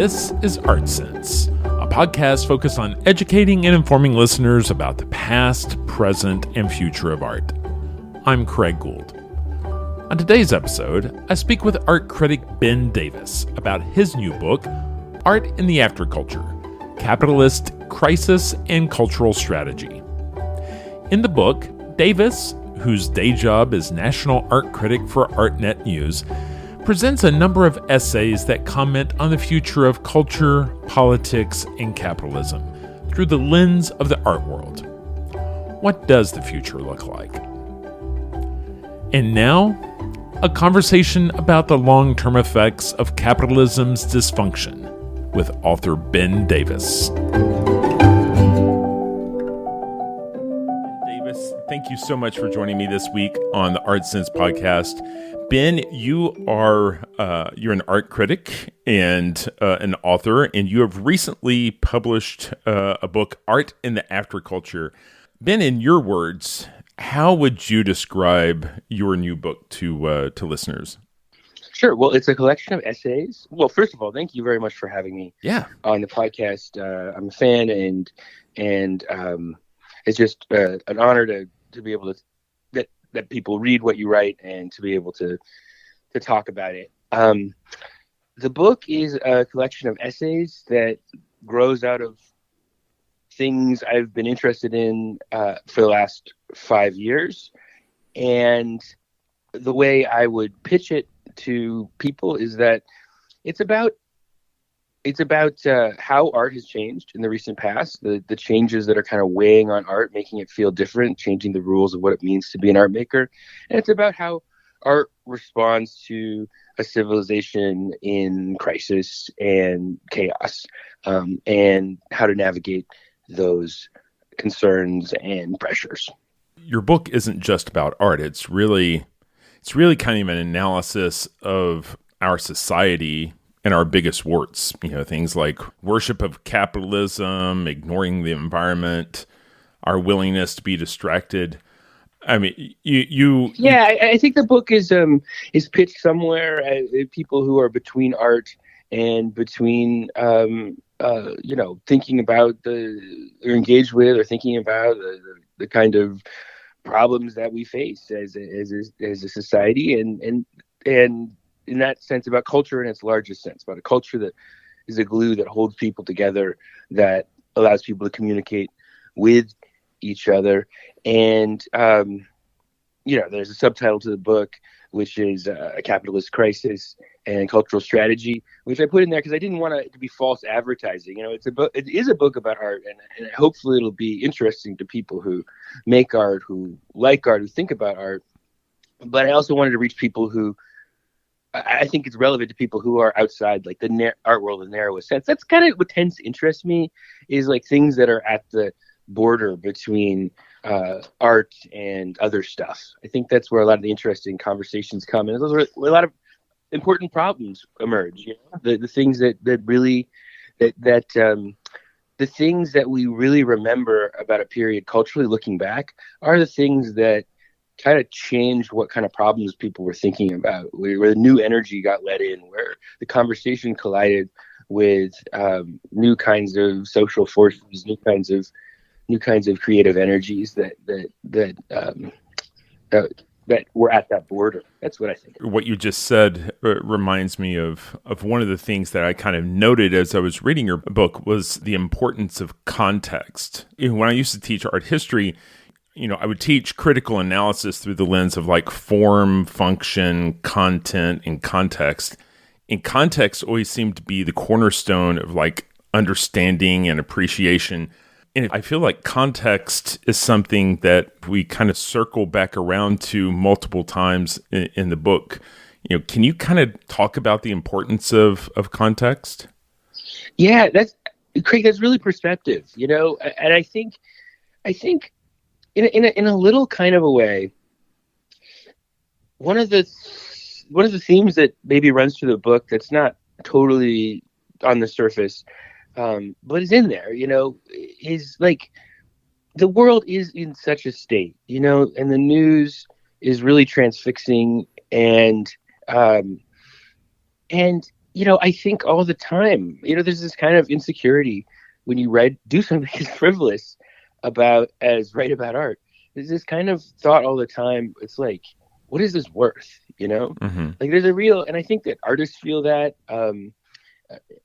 This is Art Sense, a podcast focused on educating and informing listeners about the past, present, and future of art. I'm Craig Gould. On today's episode, I speak with art critic Ben Davis about his new book, Art in the Afterculture: Capitalist, Crisis, and Cultural Strategy. In the book, Davis, whose day job is National Art Critic for Artnet News, presents a number of essays that comment on the future of culture, politics, and capitalism through the lens of the art world. What does the future look like? And now, a conversation about the long-term effects of capitalism's dysfunction with author Ben Davis. Davis, thank you so much for joining me this week on the Art Sense podcast. Ben, you're an art critic and an author, and you have recently published a book, Art in the Afterculture. Ben, in your words, how would you describe your new book to listeners? Sure. Well, it's a collection of essays. Well, first of all, thank you very much for having me on the podcast. I'm a fan, and it's just an honor to be able to that people read what you write and to be able to talk about it. The book is a collection of essays that grows out of things I've been interested in for the last 5 years. And the way I would pitch it to people is that it's about how art has changed in the recent past, the changes that are kind of weighing on art, making it feel different, changing the rules of what it means to be an art maker. And it's about how art responds to a civilization in crisis and chaos, and how to navigate those concerns and pressures. Your book isn't just about art. It's really kind of an analysis of our society and our biggest warts, things like worship of capitalism, ignoring the environment, our willingness to be distracted. I mean, I think the book is pitched somewhere as people who are between art and between thinking about or engaged with or thinking about the kind of problems that we face as a society, and in that sense about culture in its largest sense, about a culture that is a glue that holds people together, that allows people to communicate with each other. And, there's a subtitle to the book, which is A Capitalist Crisis and Cultural Strategy, which I put in there because I didn't want it to be false advertising. It is a book about art, and hopefully it'll be interesting to people who make art, who like art, who think about art. But I also wanted to reach people who, I think it's relevant to people who are outside like the art world in the narrowest sense. That's kind of what tends to interest me, is like things that are at the border between art and other stuff. I think that's where a lot of the interesting conversations come, and those are a lot of important problems emerge. The things that really the things that we really remember about a period culturally looking back are the things that kind of changed what kind of problems people were thinking about, where the new energy got let in, where the conversation collided with new kinds of social forces, new kinds of creative energies that were at that border. That's what I think. What you just said reminds me of one of the things that I kind of noted as I was reading your book was the importance of context. When I used to teach art history, I would teach critical analysis through the lens of like form, function, content, and context. And context always seemed to be the cornerstone of like understanding and appreciation. And I feel like context is something that we kind of circle back around to multiple times in the book. Can you kind of talk about the importance of context? Yeah, Craig, that's really perspective, and I think in a little kind of a way, one of the themes that maybe runs through the book that's not totally on the surface, but is in there, is like the world is in such a state, and the news is really transfixing, and I think all the time, there's this kind of insecurity when you do something as frivolous write about art. There's this kind of thought all the time. It's like, what is this worth? Mm-hmm. Like and I think that artists feel that,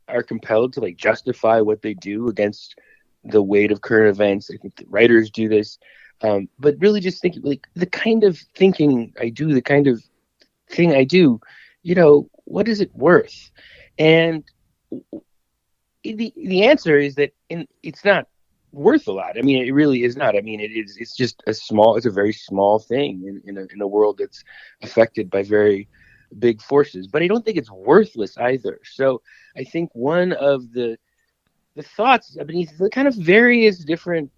are compelled to like justify what they do against the weight of current events. I think that writers do this. But really just thinking like the kind of thinking I do, the kind of thing I do, what is it worth? And the answer is that it's not worth a lot. I mean, it really is not. I mean, it's just it's a very small thing in a world that's affected by very big forces. But I don't think it's worthless either. So I think one of the thoughts beneath the kind of various different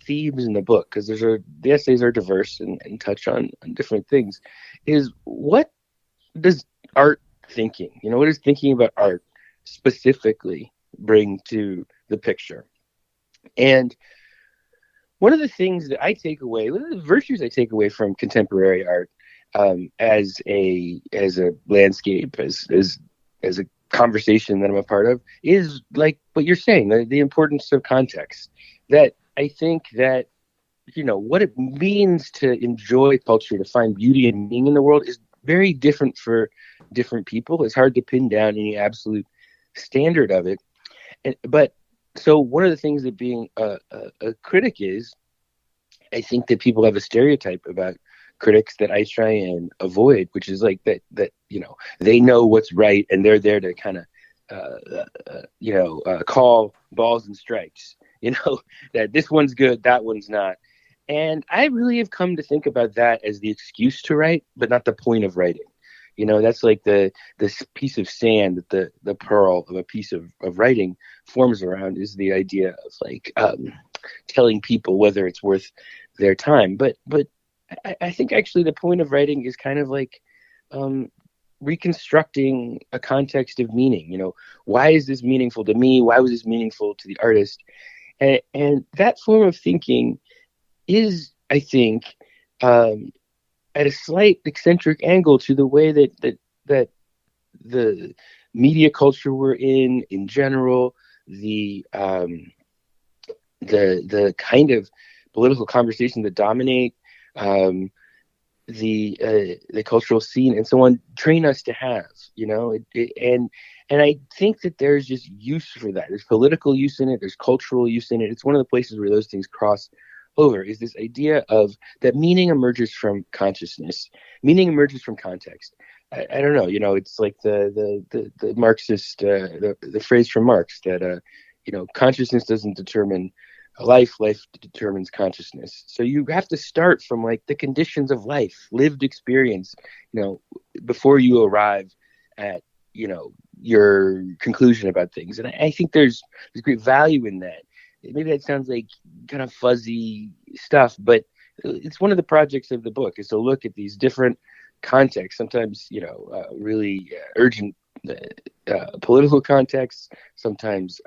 themes in the book, because the essays are diverse and touch on different things, is what does art thinking, what does thinking about art specifically bring to the picture? And one of the things that I take away, one of the virtues I take away from contemporary art, as a landscape, as a conversation that I'm a part of, is like what you're saying, the importance of context. That I think that what it means to enjoy culture, to find beauty and meaning in the world, is very different for different people. It's hard to pin down any absolute standard of it. But so one of the things that being a critic is, I think that people have a stereotype about critics that I try and avoid, which is like that they know what's right and they're there to kind of call balls and strikes. That this one's good, that one's not. And I really have come to think about that as the excuse to write, but not the point of writing. That's like this piece of sand that the pearl of a piece of writing forms around, is the idea of like telling people whether it's worth their time. But I think actually the point of writing is kind of like reconstructing a context of meaning. Why is this meaningful to me? Why was this meaningful to the artist? And that form of thinking is, I think, at a slight eccentric angle to the way that the media culture we're in general, the kind of political conversation that dominate the cultural scene and so on, train us to have. And I think that there's just use for that. There's political use in it. There's cultural use in it. It's one of the places where those things cross over, is this idea of that meaning emerges from consciousness. Meaning emerges from context. I don't know. It's like the Marxist the phrase from Marx that consciousness doesn't determine life determines consciousness. So you have to start from like the conditions of life, lived experience, before you arrive at your conclusion about things. And I think there's great value in that. Maybe that sounds like kind of fuzzy stuff, but it's one of the projects of the book, is to look at these different contexts, sometimes really urgent political contexts, sometimes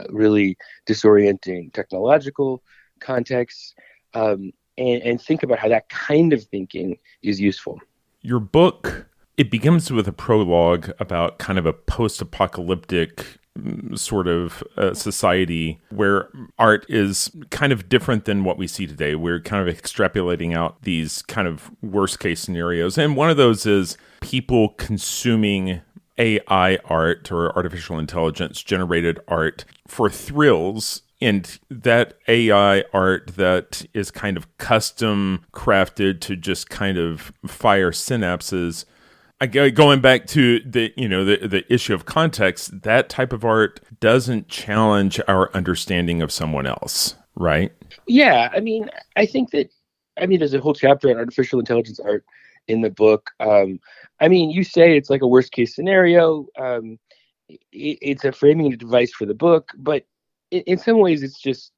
really disorienting technological contexts, and think about how that kind of thinking is useful. Your book, it begins with a prologue about kind of a post-apocalyptic sort of society where art is kind of different than what we see today. We're kind of extrapolating out these kind of worst case scenarios. And one of those is people consuming AI art or artificial intelligence generated art for thrills. And that AI art that is kind of custom crafted to just kind of fire synapses. Going back to the issue of context, that type of art doesn't challenge our understanding of someone else, right? Yeah, I mean, I think that, there's a whole chapter on artificial intelligence art in the book. You say it's like a worst case scenario. It's a framing device for the book, but in some ways, it's just,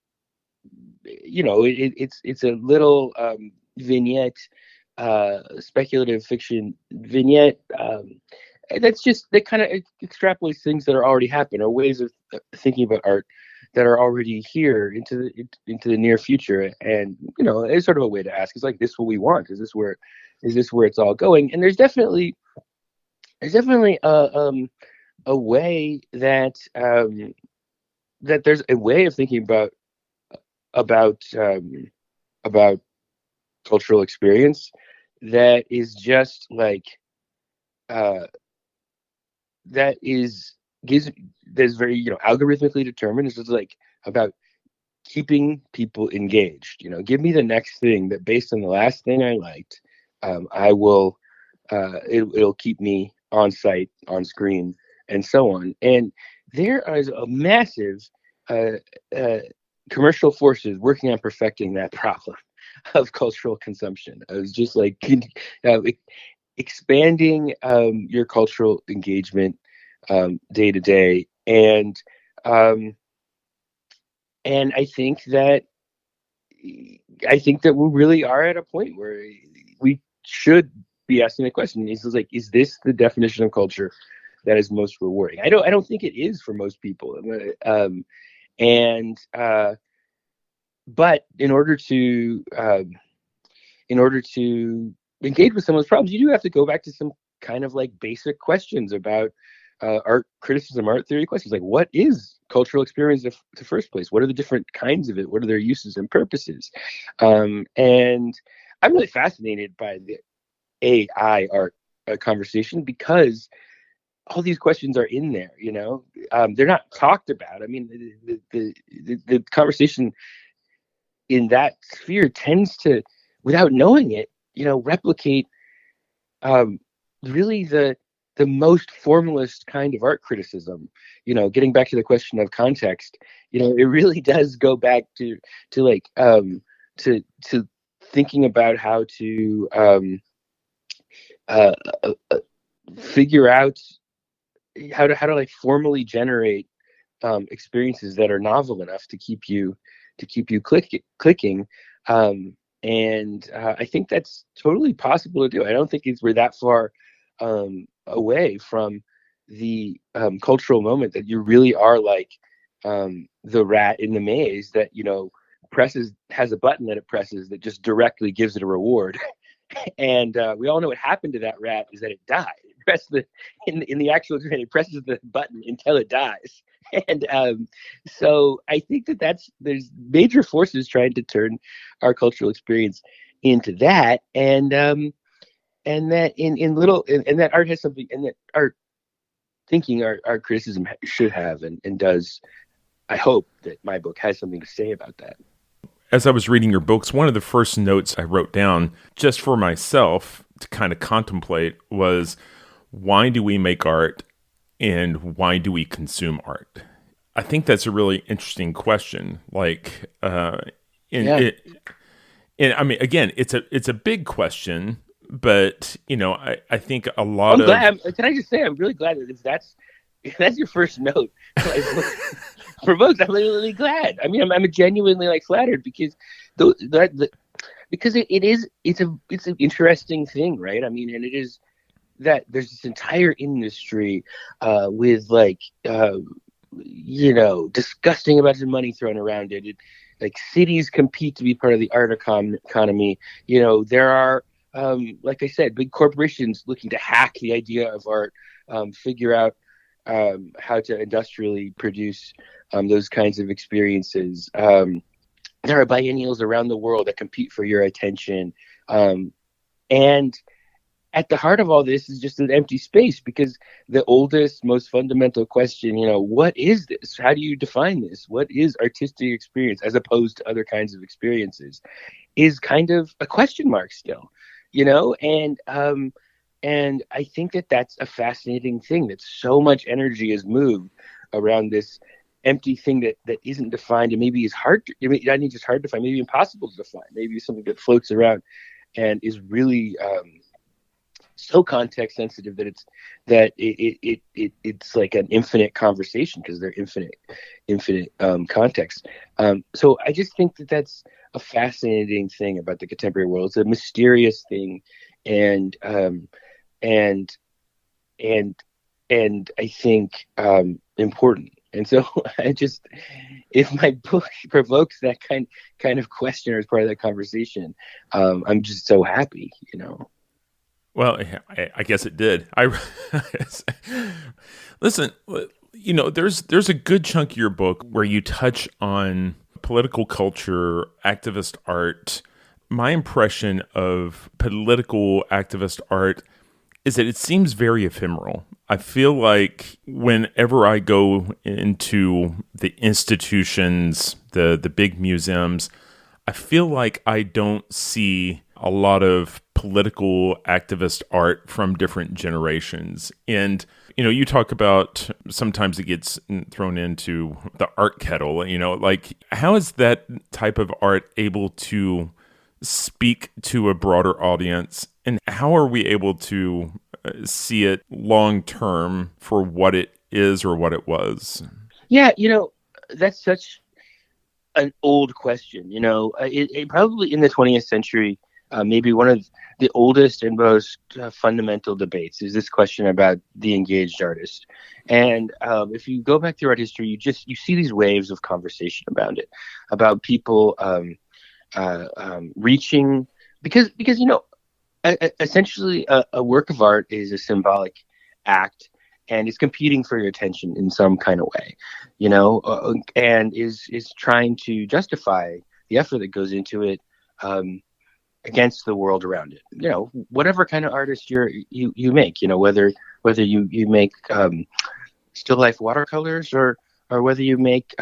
it's a little vignette. Speculative fiction vignette that kind of extrapolates things that are already happening, or ways of thinking about art that are already here into the near future. And it's sort of a way to ask, is like this what we want? Is this where it's all going? And there's definitely a way that that there's a way of thinking about about cultural experience that is just like uh, that is gives that's very algorithmically determined. It's just like about keeping people engaged. Give me the next thing that based on the last thing I liked, I will it'll keep me on site, on screen, and so on. And there is a massive uh, uh, commercial forces working on perfecting that problem of cultural consumption. I was just like expanding your cultural engagement day to day, um, and I think that we really are at a point where we should be asking the question. Is this the definition of culture that is most rewarding? I don't think it is for most people. And But in order to engage with some of those problems, you do have to go back to some kind of like basic questions about art criticism, art theory questions, like what is cultural experience in the first place? What are the different kinds of it? What are their uses and purposes? And I'm really fascinated by the AI art conversation because all these questions are in there. They're not talked about. I mean, the conversation in that sphere tends to, without knowing it, replicate um, really the most formalist kind of art criticism. Getting back to the question of context, it really does go back to like to thinking about how to uh, uh, uh, figure out how to like formally generate experiences that are novel enough to keep you clicking. I think that's totally possible to do. I don't think we're that far away from the cultural moment that you really are like the rat in the maze that has a button that it presses that just directly gives it a reward. And we all know what happened to that rat is that it died. It pressed in the actual experiment, it presses the button until it dies. And so I think there's major forces trying to turn our cultural experience into that, and that in little and that art has something, and that art thinking, our criticism should have and does. I hope that my book has something to say about that. As I was reading your books, one of the first notes I wrote down just for myself to kind of contemplate was, why do we make art and why do we consume art? I think that's a really interesting question. Like, Yeah. and I mean, again, it's a big question, but I think a lot I'm of glad. Can I just say I'm really glad that that's your first note for books. I'm really glad. I mean, I'm genuinely like flattered because because it's an interesting thing, right? I mean, and it is that there's this entire industry with like disgusting amounts of money thrown around it. Like cities compete to be part of the art economy. There are like I said, big corporations looking to hack the idea of art, figure out how to industrially produce those kinds of experiences. There are biennials around the world that compete for your attention. And at the heart of all this is just an empty space, because the oldest, most fundamental question, what is this? How do you define this? What is artistic experience as opposed to other kinds of experiences, is kind of a question mark still, and I think that that's a fascinating thing, that so much energy is moved around this empty thing that isn't defined, and maybe is hard to, not even just hard to find, maybe impossible to define, maybe something that floats around and is really so context sensitive that it's like an infinite conversation, because they're infinite context. So I just think that that's a fascinating thing about the contemporary world. It's a mysterious thing, and and and I think important. And so if my book provokes that kind of question as part of that conversation, I'm just so happy. Well, I guess it did. I listen. There's a good chunk of your book where you touch on political culture, activist art. My impression of political activist art is that it seems very ephemeral. I feel like whenever I go into the institutions, the big museums, I feel like I don't see a lot of political activist art from different generations. And, you talk about sometimes it gets thrown into the art kettle, like how is that type of art able to speak to a broader audience? And how are we able to see it long term for what it is or what it was? Yeah, that's such an old question. It probably in the 20th century, maybe one of the oldest and most fundamental debates is this question about the engaged artist. And if you go back through art history, you see these waves of conversation about people reaching, because essentially a work of art is a symbolic act and is competing for your attention in some kind of way, and is trying to justify the effort that goes into it against the world around it. Whatever kind of artist you make, whether you make still life watercolors or whether you make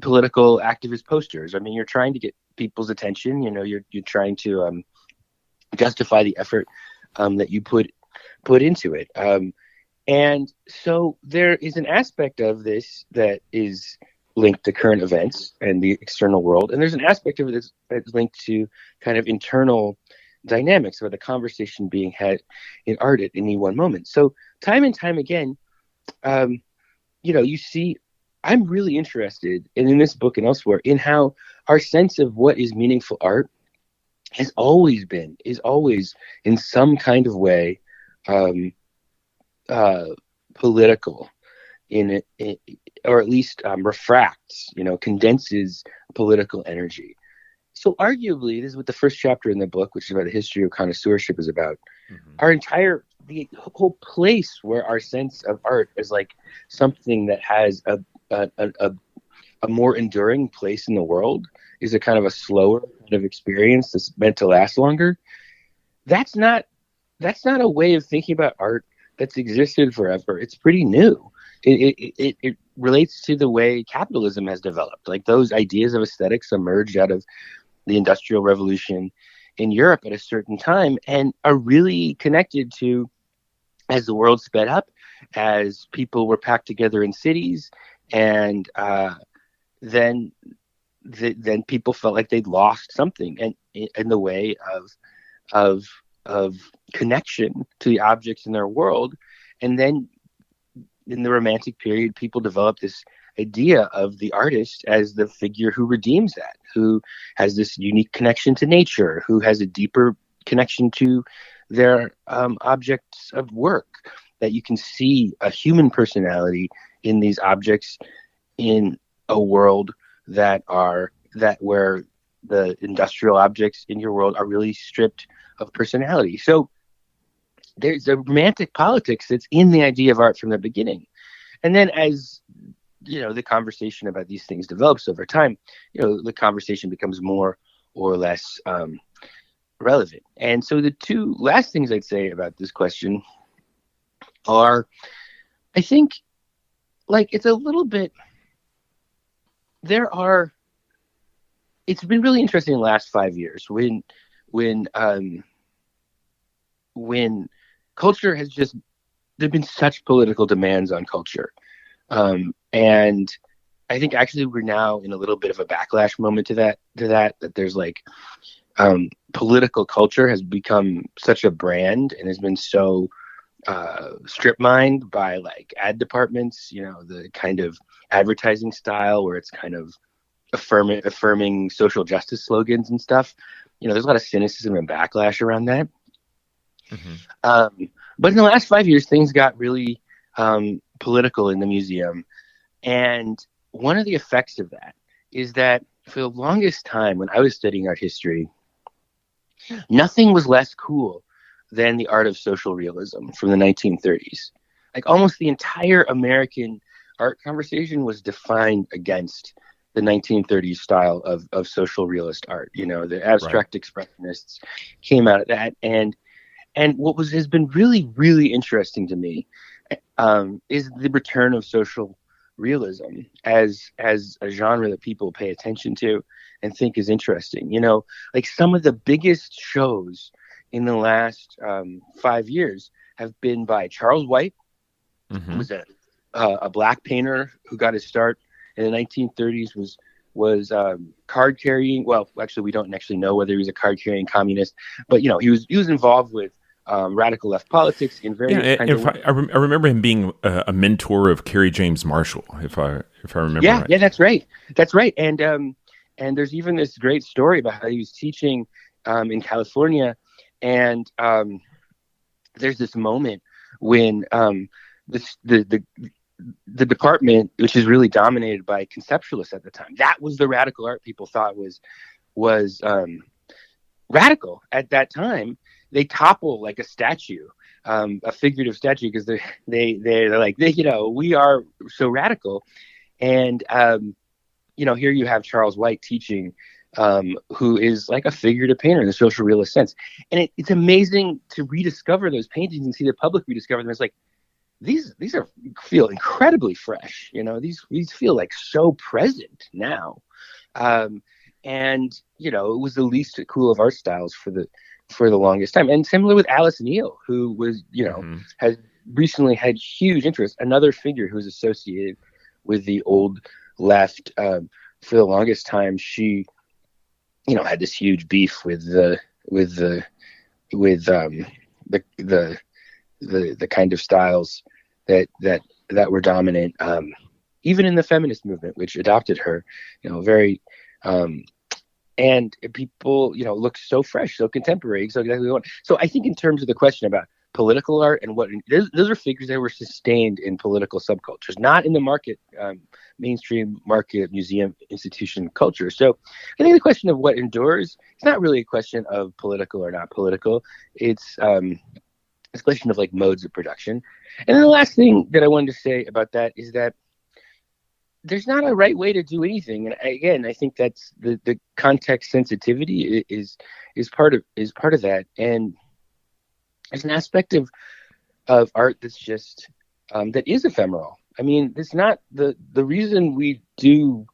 political activist posters. I mean, you're trying to get people's attention. You're trying to justify the effort that you put into it. And so there is an aspect of this that is linked to current events and the external world. And there's an aspect of it that's linked to kind of internal dynamics of the conversation being had in art at any one moment. So time and time again, you see, I'm really interested in this book and elsewhere in how our sense of what is meaningful art is always in some kind of way political in it, or at least refracts, condenses political energy. So arguably, this is what the first chapter in the book, which is about the history of connoisseurship, is about. Mm-hmm. The whole place where our sense of art is like something that has a more enduring place in the world is a kind of a slower kind of experience that's meant to last longer. That's not a way of thinking about art that's existed forever. It's pretty new. It relates to the way capitalism has developed. Like those ideas of aesthetics emerged out of the Industrial Revolution in Europe at a certain time and are really connected to, as the world sped up, as people were packed together in cities, and then people felt like they'd lost something, and in the way of connection to the objects in their world. And then in the Romantic period, people developed this idea of the artist as the figure who redeems that, who has this unique connection to nature, who has a deeper connection to their objects of work, that you can see a human personality in these objects in a world where the industrial objects in your world are really stripped of personality. So there's a romantic politics that's in the idea of art from the beginning. And then as the conversation about these things develops over time, the conversation becomes more or less relevant. And so the two last things I'd say about this question are, I think, like, it's a little bit, it's been really interesting in the last 5 years when culture has just, there've been such political demands on culture. And I think actually we're now in a little bit of a backlash moment to that there's like, political culture has become such a brand and has been so strip mined by like ad departments, the kind of advertising style where it's kind of affirming social justice slogans and stuff. There's a lot of cynicism and backlash around that. Mm-hmm. But in the last 5 years, things got really political in the museum. And one of the effects of that is that for the longest time when I was studying art history, Nothing was less cool than the art of social realism from the 1930s. Like almost the entire American art conversation was defined against the 1930s style of social realist art. You know, the Right. abstract expressionists came out of that, and what has been really, really interesting to me is the return of social realism as a genre that people pay attention to and think is interesting. You know, like some of the biggest shows in the last 5 years have been by Charles White, who Hmm. was a black painter who got his start in the 1930s. Was card carrying. Well, actually, we don't actually know whether he was a card carrying communist, but you know, he was involved with radical left politics in Yeah, various kinds of if ways. I remember him being a mentor of Kerry James Marshall, if I remember Yeah, right. yeah, that's right. That's right. And there's even this great story about how he was teaching in California, and there's this moment when this the department, which is really dominated by conceptualists at the time, that was the radical art people thought was radical at that time. They topple like a statue, a figurative statue, because they're like we are so radical. And here you have Charles White teaching, who is like a figurative painter in the social realist sense. And it's amazing to rediscover those paintings and see the public rediscover them. It's like these feel incredibly fresh. You know, these feel like so present now. Um, and it was the least cool of art styles for the longest time. And similar with Alice Neal, who was Hmm. has recently had huge interest. Another figure who is associated with the old left. For the longest time, she had this huge beef with the with the the kind of styles that were dominant, even in the feminist movement, which adopted her, very um, and people look so fresh, so contemporary, so exactly what. So I think in terms of the question about political art and what those are figures that were sustained in political subcultures, not in the market, mainstream market museum institution culture. So I think the question of what endures, it's not really a question of political or not political. It's a question of like modes of production. And then the last thing that I wanted to say about that is that there's not a right way to do anything. And again, I think that's the context sensitivity is part of that. And there's an aspect of art that's just that is ephemeral. I mean, it's not the reason we do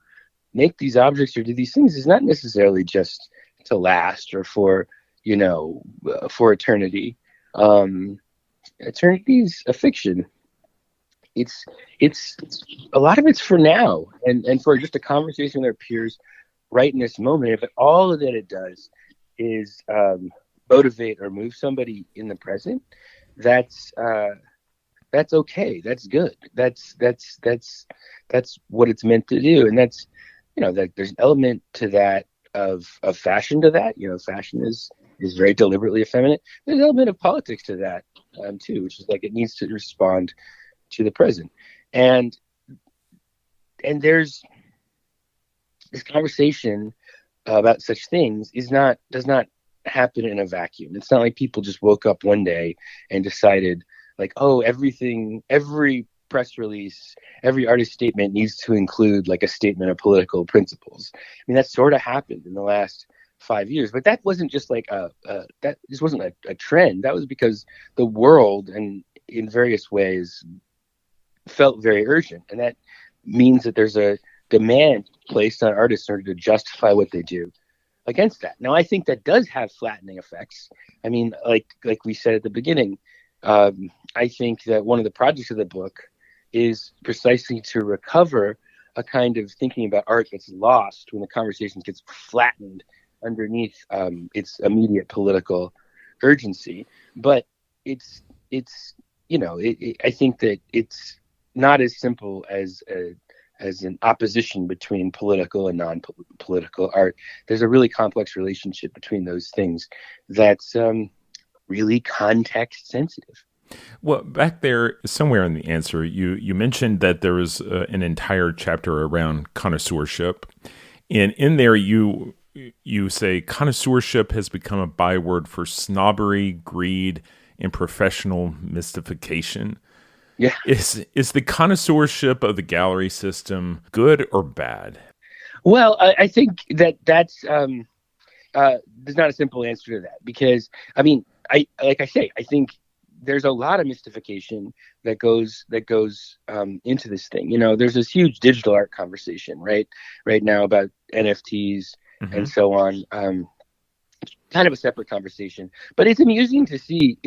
make these objects or do these things is not necessarily just to last or for eternity. Um, Eternity is a fiction. It's a lot of it's for now and for just a conversation with our peers right in this moment. If all that it does is motivate or move somebody in the present, that's okay. That's good. That's what it's meant to do. And that's that there's an element to that of fashion to that. Fashion is very deliberately effeminate. There's an element of politics to that too, which is like it needs to respond to the present. And there's this conversation about such things does not happen in a vacuum. It's not like people just woke up one day and decided like, oh, every press release, every artist statement needs to include like a statement of political principles. I mean, that sort of happened in the last 5 years, but that wasn't just like that just wasn't a trend. That was because the world and in various ways felt very urgent, and that means that there's a demand placed on artists in order to justify what they do against that. Now, I think that does have flattening effects. I mean, like we said at the beginning, I think that one of the projects of the book is precisely to recover a kind of thinking about art that's lost when the conversation gets flattened underneath its immediate political urgency. But I think that it's not as simple as an opposition between political and non-political art. There's a really complex relationship between those things that's really context sensitive. Well, back there, somewhere in the answer, you mentioned that there was an entire chapter around connoisseurship, and in there you say connoisseurship has become a byword for snobbery, greed, and professional mystification. Yeah. Is the connoisseurship of the gallery system good or bad? Well, I think that's there's not a simple answer to that, because I mean, I think there's a lot of mystification that goes into this thing. There's this huge digital art conversation right now about NFTs and so on. Kind of a separate conversation, but it's amusing to see.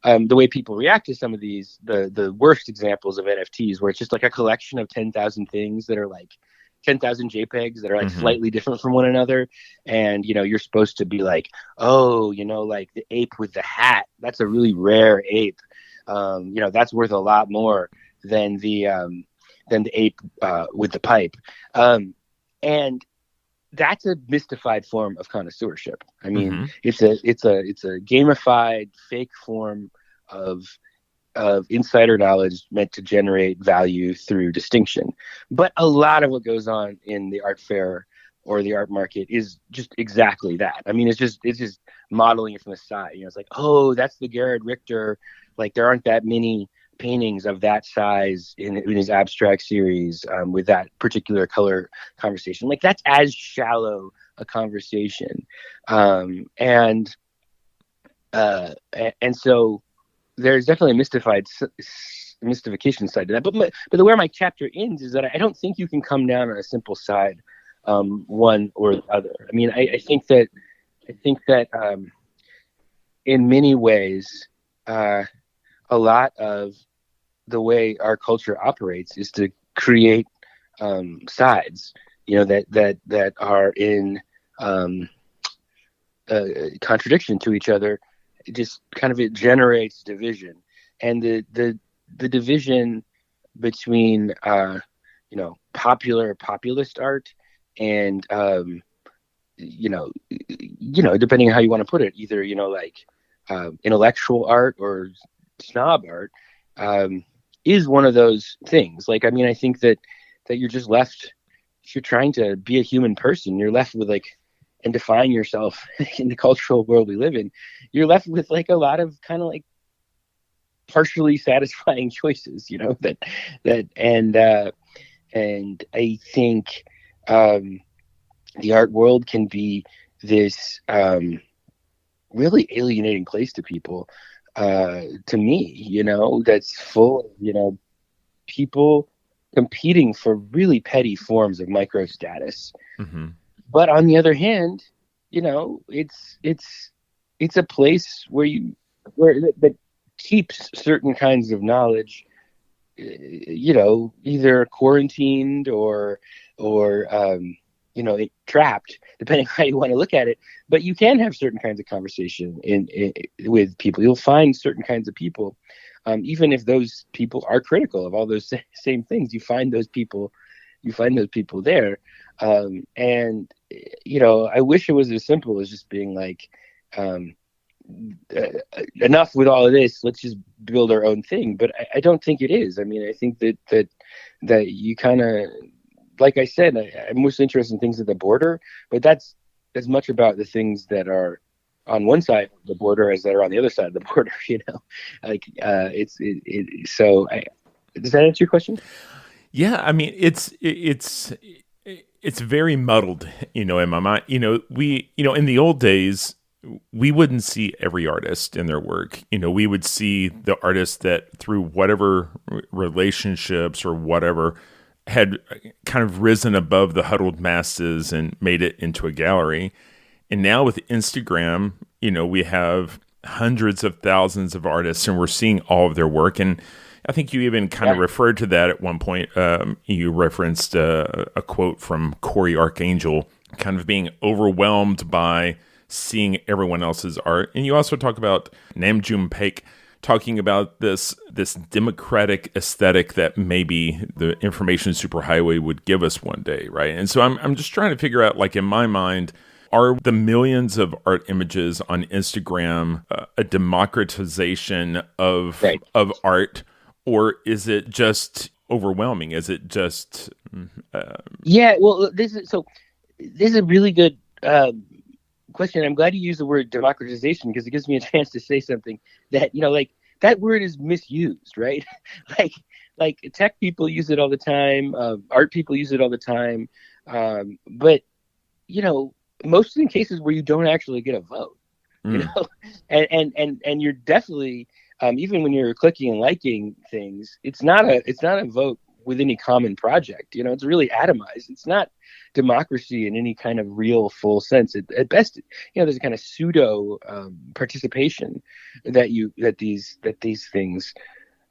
The way people react to some of these, the worst examples of NFTs, where it's just like a collection of 10,000 things that are like 10,000 JPEGs that are like slightly different from one another. And, you're supposed to be like, oh, like the ape with the hat, that's a really rare ape. That's worth a lot more than the ape with the pipe. And that's a mystified form of connoisseurship. I mean, it's a gamified fake form of insider knowledge meant to generate value through distinction. But a lot of what goes on in the art fair or the art market is just exactly that. I mean, it's just modeling it from the side. It's like, oh, that's the Gerhard Richter. Like, there aren't that many paintings of that size in his abstract series with that particular color conversation. Like, that's as shallow a conversation. And so there's definitely a mystification side to that. But where my chapter ends is that I don't think you can come down on a simple side, one or the other. I mean, I think that in many ways, a lot of the way our culture operates is to create sides, that are in contradiction to each other. It generates division, and the division between populist art and depending on how you want to put it, either intellectual art or snob art, is one of those things. Like, I mean, I think that you're just left, if you're trying to be a human person, you're left with and define yourself in the cultural world we live in, you're left with a lot of kind of partially satisfying choices, and I think the art world can be this really alienating place to people, to me, that's full of, people competing for really petty forms of micro status. But on the other hand, it's a place where that keeps certain kinds of knowledge, either quarantined or trapped, depending on how you want to look at it. But you can have certain kinds of conversation with people. You'll find certain kinds of people, even if those people are critical of all those same things. You find those people there. And I wish it was as simple as just being like, enough with all of this, let's just build our own thing. But I don't think it is. I mean, I think that you kind of, like I said, I'm most interested in things at the border, but that's as much about the things that are on one side of the border as that are on the other side of the border. So does that answer your question? Yeah, I mean, it's very muddled, in my mind. We, in the old days, we wouldn't see every artist in their work. We would see the artists that through whatever relationships or whatever had kind of risen above the huddled masses and made it into a gallery. And now with Instagram, we have hundreds of thousands of artists, and we're seeing all of their work. And I think you even kind of referred to that at one point. You referenced a quote from Corey Archangel, kind of being overwhelmed by seeing everyone else's art. And you also talk about Nam June Paik talking about this democratic aesthetic that maybe the information superhighway would give us one day, right? And so I'm just trying to figure out, in my mind, are the millions of art images on Instagram a democratization of art, or is it just overwhelming? Is it just yeah? Well, this is so. this is a really good question. I'm glad you used the word democratization because it gives me a chance to say something that, like that word is misused, right? like, like tech people use it all the time. Art people use it all the time. But, mostly in cases where you don't actually get a vote, Mm. and you're definitely, even when you're clicking and liking things, it's not a vote with any common project. It's really atomized. It's not democracy in any kind of real full sense. At best, there's a kind of pseudo participation that these things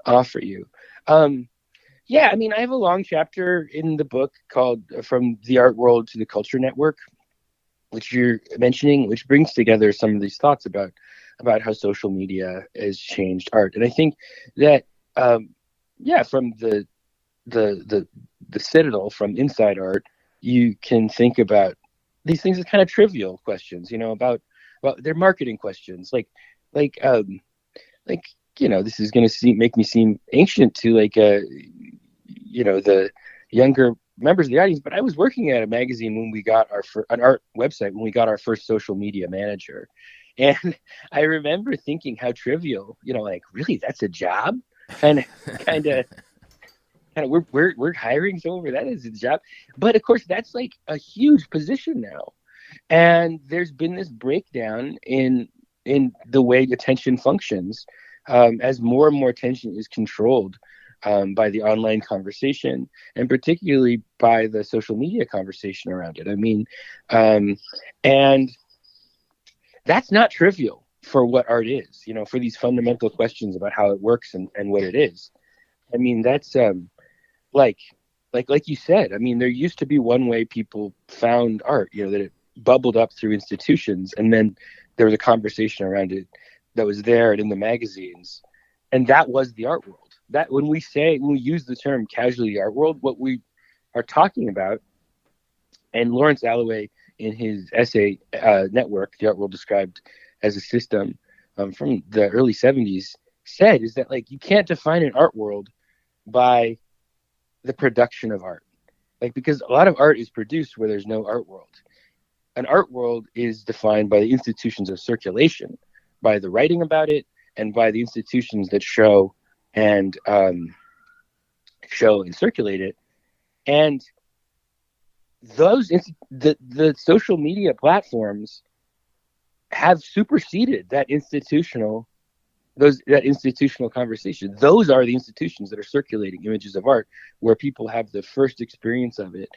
offer you. Yeah, I mean, I have a long chapter in the book called "From the Art World to the Culture Network," which you're mentioning, which brings together some of these thoughts about how social media has changed art. And I think that, yeah, from the citadel, from inside art, you can think about these things as kind of trivial questions, about their marketing questions, like like this is going to make me seem ancient to the younger members of the audience, but I was working at a magazine when we got an art website when we got our first social media manager, and I remember thinking how trivial, like, really, that's a job, kind of kind of kind of we're hiring someone for that as a job. But of course that's like a huge position now, and there's been this breakdown in the way attention functions, as more and more attention is controlled, by the online conversation, and particularly by the social media conversation around it. I mean, and that's not trivial for what art is, for these fundamental questions about how it works and what it is. I mean, that's like like you said. I mean, there used to be one way people found art, that it bubbled up through institutions, and then there was a conversation around it that was there and in the magazines, and that was the art world. That when we use the term casually art world, what we are talking about, and Lawrence Alloway in his essay Network, the art world described as a system, from the early 70s, said, is that, like, you can't define an art world by the production of art, because a lot of art is produced where there's no art world. An art world is defined by the institutions of circulation, by the writing about it, and by the institutions that show and circulate it. And the social media platforms have superseded that institutional conversation. Those are the institutions that are circulating images of art, where people have the first experience of it.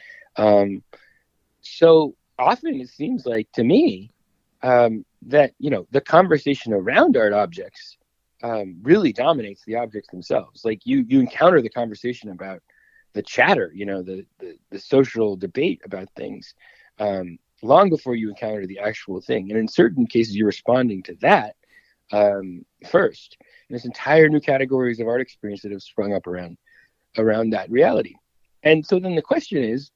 So often it seems like to me, that the conversation around art objects really dominates the objects themselves. Like, you encounter the conversation about the chatter, the social debate about things, long before you encounter the actual thing. And in certain cases, you're responding to that first. And there's entire new categories of art experience that have sprung up around that reality. And so then the question is,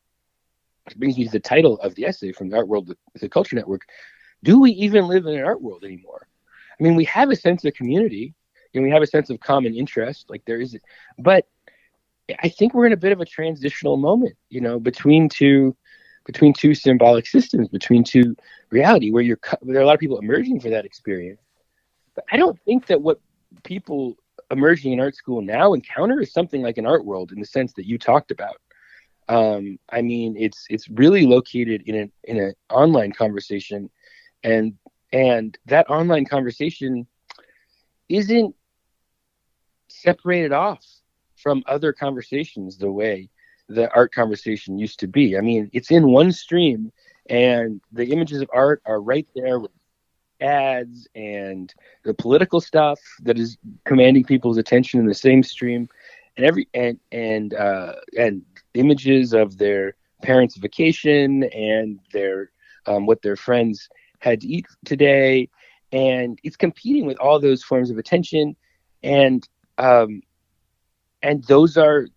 it brings me to the title of the essay, From the Art World to the Culture Network: do we even live in an art world anymore? I mean, we have a sense of community, and we have a sense of common interest, like there is, but I think we're in a bit of a transitional moment, between two symbolic systems, between two reality, where there are a lot of people emerging for that experience. But I don't think that what people emerging in art school now encounter is something like an art world in the sense that you talked about. I mean, it's really located in an online conversation, and that online conversation isn't separated off from other conversations the way the art conversation used to be. I mean, it's in one stream, and the images of art are right there with ads and the political stuff that is commanding people's attention in the same stream, and images of their parents' vacation and their what their friends had to eat today, and it's competing with all those forms of attention, and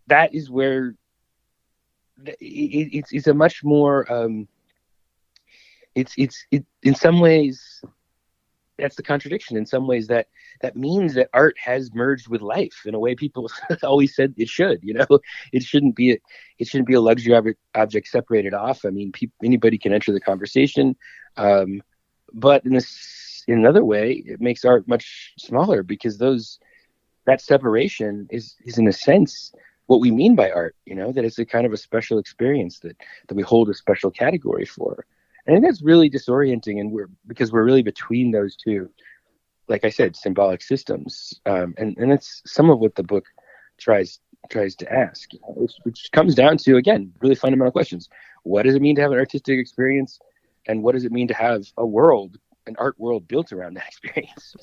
that is where it's a much more, it's in some ways that's the contradiction. In some ways, that means that art has merged with life in a way people always said it should. It shouldn't be a luxury object separated off. I mean, anybody can enter the conversation, but in another way, it makes art much smaller, because that separation is in a sense what we mean by art. That it's a kind of a special experience that we hold a special category for. And I think that's really disorienting, and because we're really between those two, like I said, symbolic systems. And that's some of what the book tries to ask, which comes down to, again, really fundamental questions. What does it mean to have an artistic experience? And what does it mean to have an art world built around that experience?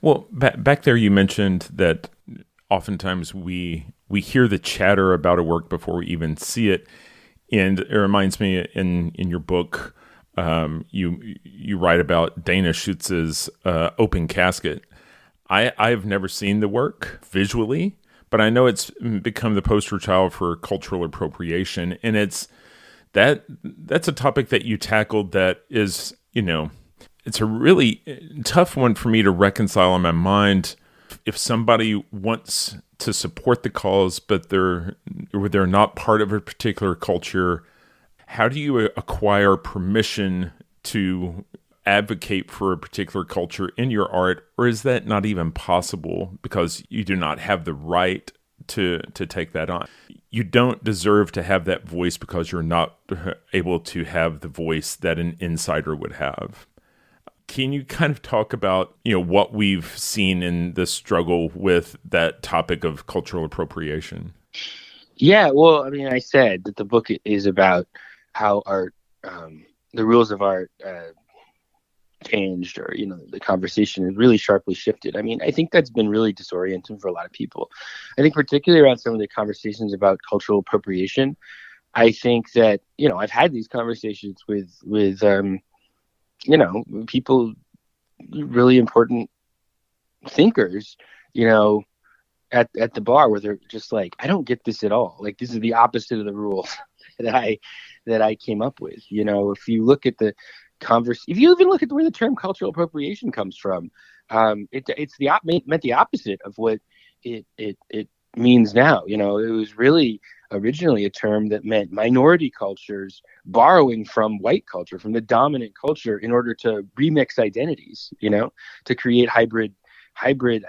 Well, back there, you mentioned that oftentimes we hear the chatter about a work before we even see it. And it reminds me, in your book, you write about Dana Schutz's Open Casket. I've never seen the work visually, but I know it's become the poster child for cultural appropriation, and that's a topic that you tackled that is, it's a really tough one for me to reconcile in my mind. If somebody wants to support the cause, but they're not part of a particular culture, how do you acquire permission to advocate for a particular culture in your art? Or is that not even possible because you do not have the right to take that on? You don't deserve to have that voice because you're not able to have the voice that an insider would have. Can you kind of talk about, what we've seen in the struggle with that topic of cultural appropriation? Yeah, well, I mean, I said that the book is about how art, the rules of art changed, or, the conversation has really sharply shifted. I mean, I think that's been really disorienting for a lot of people. I think particularly around some of the conversations about cultural appropriation, I think that, I've had these conversations with people, really important thinkers, at the bar, where they're just like, I don't get this at all. Like, this is the opposite of the rules that I came up with. If you look at if you even look at where the term cultural appropriation comes from, it's meant the opposite of what it means now. It was really originally a term that meant minority cultures borrowing from white culture, from the dominant culture, in order to remix identities, to create hybrid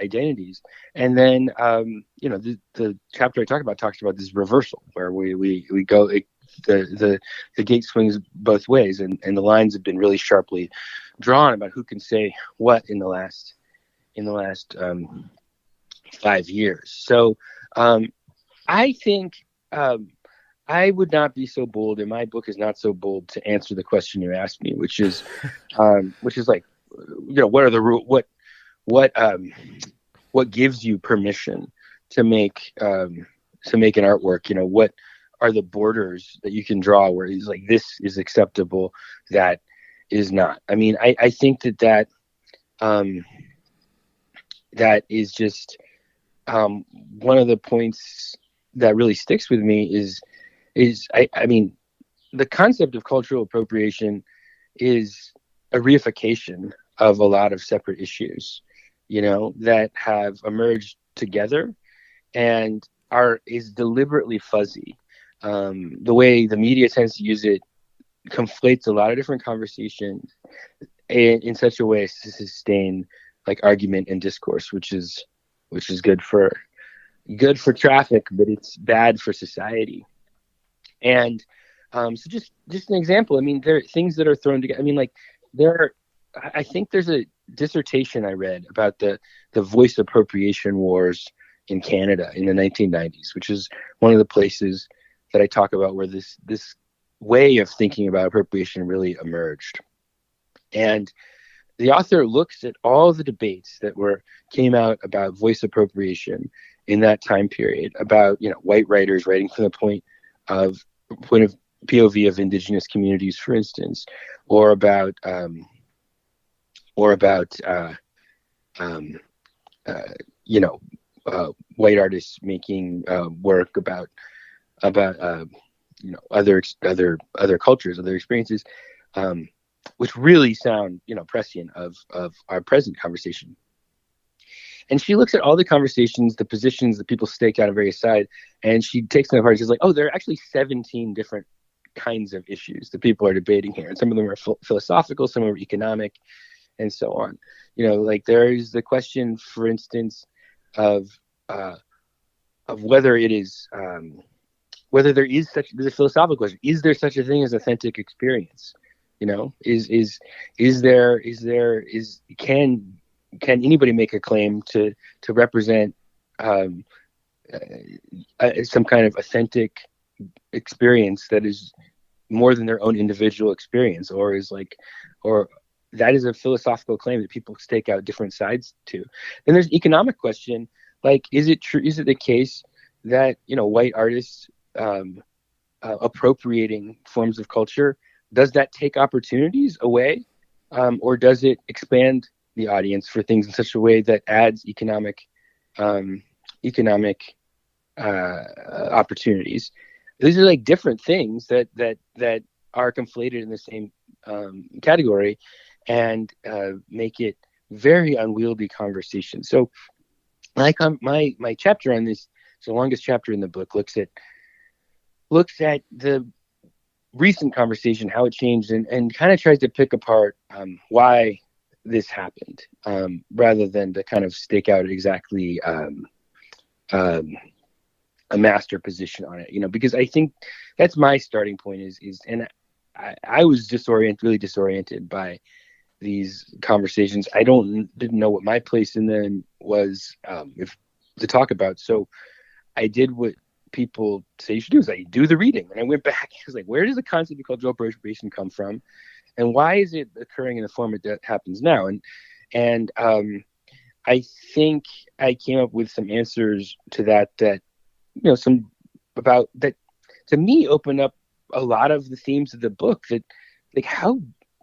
identities. And then, the chapter I talks about this reversal, where we go, the gate swings both ways, and the lines have been really sharply drawn about who can say what in the last 5 years. So I think I would not be so bold, and my book is not so bold, to answer the question you asked me, which is like, what are the rules? What gives you permission to make an artwork? What are the borders that you can draw where it's like, this is acceptable, that is not? I mean, I think that is just one of the points that really sticks with me is I mean, the concept of cultural appropriation is a reification of a lot of separate issues, that have emerged together and is deliberately fuzzy. The way the media tends to use it conflates a lot of different conversations in such a way as to sustain like argument and discourse, which is good for traffic, but it's bad for society. And so just an example. I mean, there are things that are thrown together. I mean, like, I think there's a dissertation I read about the voice appropriation wars in Canada in the 1990s, which is one of the places that I talk about where this way of thinking about appropriation really emerged. And the author looks at all the debates that came out about voice appropriation in that time period, about white writers writing from the point of POV of indigenous communities, for instance, or about white artists making work about other cultures, other experiences, which really sound, prescient of our present conversation. And she looks at all the conversations, the positions that people stake out on various sides, and she takes them apart. And she's like, oh, there are actually 17 different kinds of issues that people are debating here. And some of them are philosophical, some are economic, and so on. Like there is the question, for instance, of whether it is, whether there's a philosophical question. Is there such a thing as authentic experience? Can anybody make a claim to represent some kind of authentic experience that is more than their own individual experience, or that is a philosophical claim that people stake out different sides to? Then there's economic question, like, is it the case that white artists appropriating forms of culture, does that take opportunities away, or does it expand the audience for things in such a way that adds economic opportunities? These are like different things that are conflated in the same category, and make it very unwieldy conversation. So, like my chapter on this, it's the longest chapter in the book, looks at the recent conversation, how it changed, and kind of tries to pick apart why this happened, rather than to kind of stake out exactly a master position on it, because I think that's my starting point is and I was really disoriented by these conversations. I didn't know what my place in them was, to talk about. So I did what people say you should do, is I do the reading, and I went back. I was like, where does the concept of cultural appropriation come from? And why is it occurring in the form that happens now? And I think I came up with some answers to that to me open up a lot of the themes of the book, that like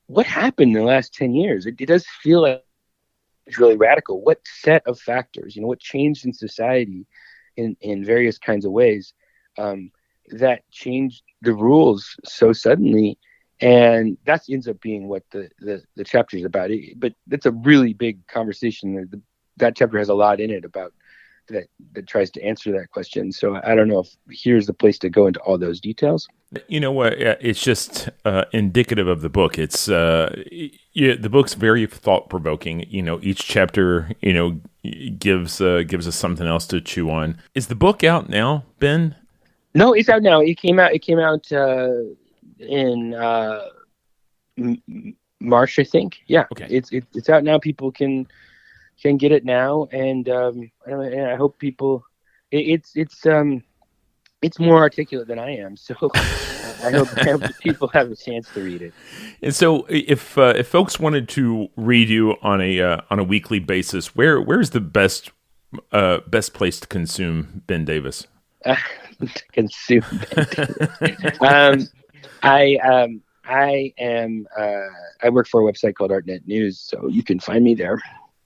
what happened in the last 10 years? It does feel like it's really radical. What set of factors, what changed in society in various kinds of ways, that changed the rules so suddenly? And that ends up being what the chapter is about. But it's a really big conversation. That chapter has a lot in it about that tries to answer that question. So I don't know if here's the place to go into all those details. You know what? It's just indicative of the book. It's the book's very thought provoking. Each chapter gives us something else to chew on. Is the book out now, Ben? No, it's out now. It came out in March, I think. Yeah. Okay. It's out now. People can get it now, and I hope people. It's more articulate than I am, so I hope people have a chance to read it. And so, if folks wanted to read you on a weekly basis, where's the best place to consume Ben Davis? Consume Ben Davis. I work for a website called Artnet News, so you can find me there.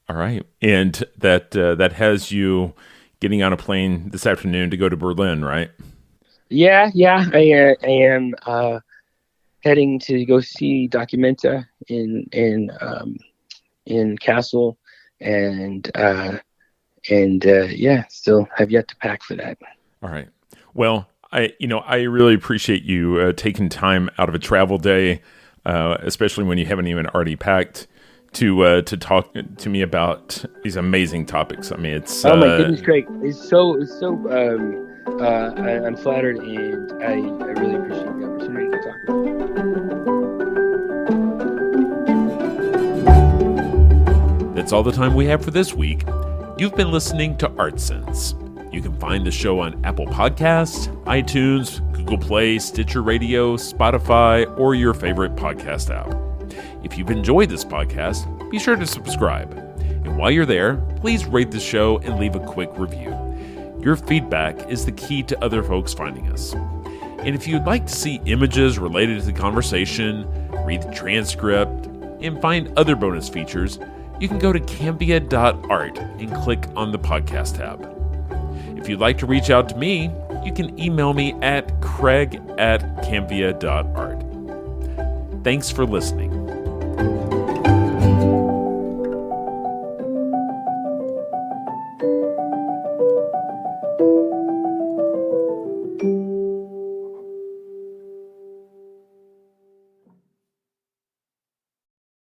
All right, and that has you getting on a plane this afternoon to go to Berlin, right? Yeah. I am heading to go see Documenta in Kassel, and still have yet to pack for that. All right. Well, I really appreciate you taking time out of a travel day, especially when you haven't even already packed, to talk to me about these amazing topics. I mean, it's oh my goodness, Craig! It's so. I'm flattered, and I really appreciate the opportunity to talk about it. That's all the time we have for this week. You've been listening to ArtSense. You can find the show on Apple Podcasts, iTunes, Google Play, Stitcher Radio, Spotify, or your favorite podcast app. If you've enjoyed this podcast, be sure to subscribe. And while you're there, please rate the show and leave a quick review. Your feedback is the key to other folks finding us. And if you'd like to see images related to the conversation, read the transcript, and find other bonus features, you can go to cambia.art and click on the podcast tab. If you'd like to reach out to me, you can email me at craig@cambia.art. Thanks for listening.